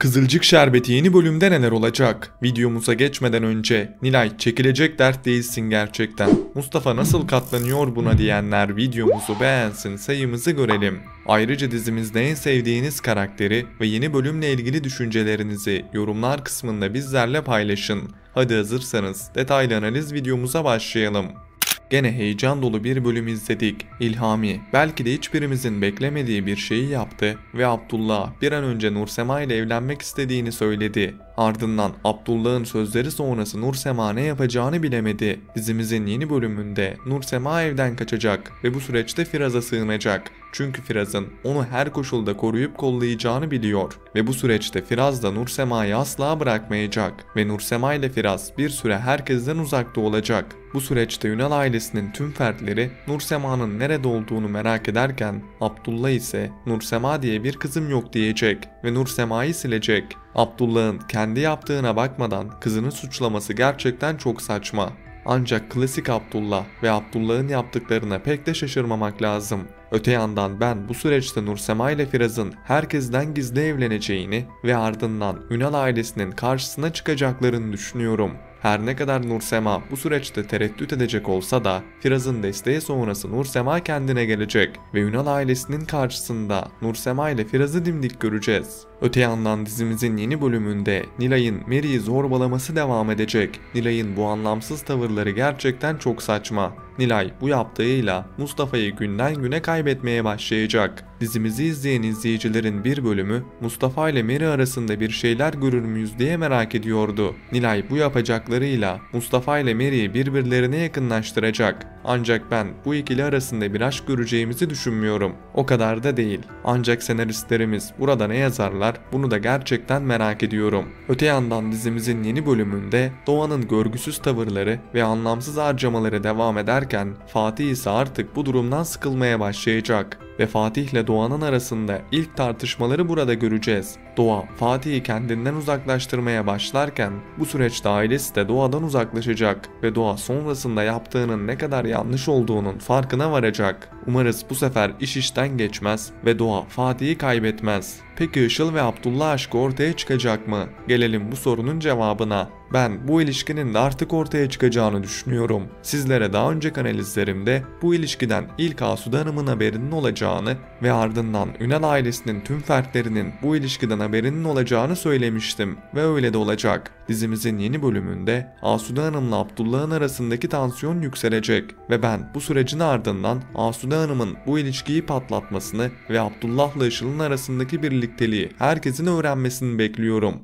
Kızılcık Şerbeti yeni bölümde neler olacak? Videomuza geçmeden önce Nilay çekilecek dert değilsin gerçekten. Mustafa nasıl katlanıyor buna diyenler videomuzu beğensin, sayımızı görelim. Ayrıca dizimizde en sevdiğiniz karakteri ve yeni bölümle ilgili düşüncelerinizi yorumlar kısmında bizlerle paylaşın. Hadi hazırsanız detaylı analiz videomuza başlayalım. Gene heyecan dolu bir bölüm izledik. İlhami belki de hiçbirimizin beklemediği bir şeyi yaptı ve Abdullah bir an önce Nursema ile evlenmek istediğini söyledi. Ardından Abdullah'ın sözleri sonrası Nursema ne yapacağını bilemedi. Dizimizin yeni bölümünde Nursema evden kaçacak ve bu süreçte Firaz'a sığınacak. Çünkü Firaz'ın onu her koşulda koruyup kollayacağını biliyor ve bu süreçte Firaz da Nursema'yı asla bırakmayacak ve Nursema ile Firaz bir süre herkesten uzakta olacak. Bu süreçte Ünal ailesinin tüm fertleri Nursema'nın nerede olduğunu merak ederken Abdullah ise Nursema diye bir kızım yok diyecek ve Nursema'yı silecek. Abdullah'ın kendi yaptığına bakmadan kızını suçlaması gerçekten çok saçma. Ancak klasik Abdullah ve Abdullah'ın yaptıklarına pek de şaşırmamak lazım. Öte yandan ben bu süreçte Nursema ile Firaz'ın herkesten gizli evleneceğini ve ardından Ünal ailesinin karşısına çıkacaklarını düşünüyorum. Her ne kadar Nursema bu süreçte tereddüt edecek olsa da Firaz'ın desteği sonrası Nursema kendine gelecek ve Ünal ailesinin karşısında Nursema ile Firaz'ı dimdik göreceğiz. Öte yandan dizimizin yeni bölümünde Nilay'ın Mary'i zorbalaması devam edecek. Nilay'ın bu anlamsız tavırları gerçekten çok saçma. Nilay bu yaptığıyla Mustafa'yı günden güne kaybetmeye başlayacak. Dizimizi izleyen izleyicilerin bir bölümü Mustafa ile Mary arasında bir şeyler görür müyüz diye merak ediyordu. Nilay bu yapacaklarıyla Mustafa ile Mary'i birbirlerine yakınlaştıracak. Ancak ben bu ikili arasında bir aşk göreceğimizi düşünmüyorum. O kadar da değil. Ancak senaristlerimiz burada ne yazarlar bunu da gerçekten merak ediyorum. Öte yandan dizimizin yeni bölümünde Doğan'ın görgüsüz tavırları ve anlamsız harcamaları devam ederken Fatih ise artık bu durumdan sıkılmaya başlayacak ve Fatih ile Doğan'ın arasında ilk tartışmaları burada göreceğiz. Doğa Fatih'i kendinden uzaklaştırmaya başlarken bu süreçte ailesi de Doğa'dan uzaklaşacak ve Doğa sonrasında yaptığının ne kadar yanlış olduğunun farkına varacak. Umarız bu sefer iş işten geçmez ve Doğa Fatih'i kaybetmez. Peki Işıl ve Abdullah aşkı ortaya çıkacak mı? Gelelim bu sorunun cevabına. Ben bu ilişkinin de artık ortaya çıkacağını düşünüyorum. Sizlere daha önceki analizlerimde bu ilişkiden ilk Asude Hanım'ın haberinin olacağını ve ardından Ünal ailesinin tüm fertlerinin bu ilişkiden haberinin olacağını söylemiştim ve öyle de olacak. Dizimizin yeni bölümünde Asude Hanım'la Abdullah'ın arasındaki tansiyon yükselecek ve ben bu sürecin ardından Asude Hanım'ın bu ilişkiyi patlatmasını ve Abdullah'la Işıl'ın arasındaki birlikteliği herkesin öğrenmesini bekliyorum.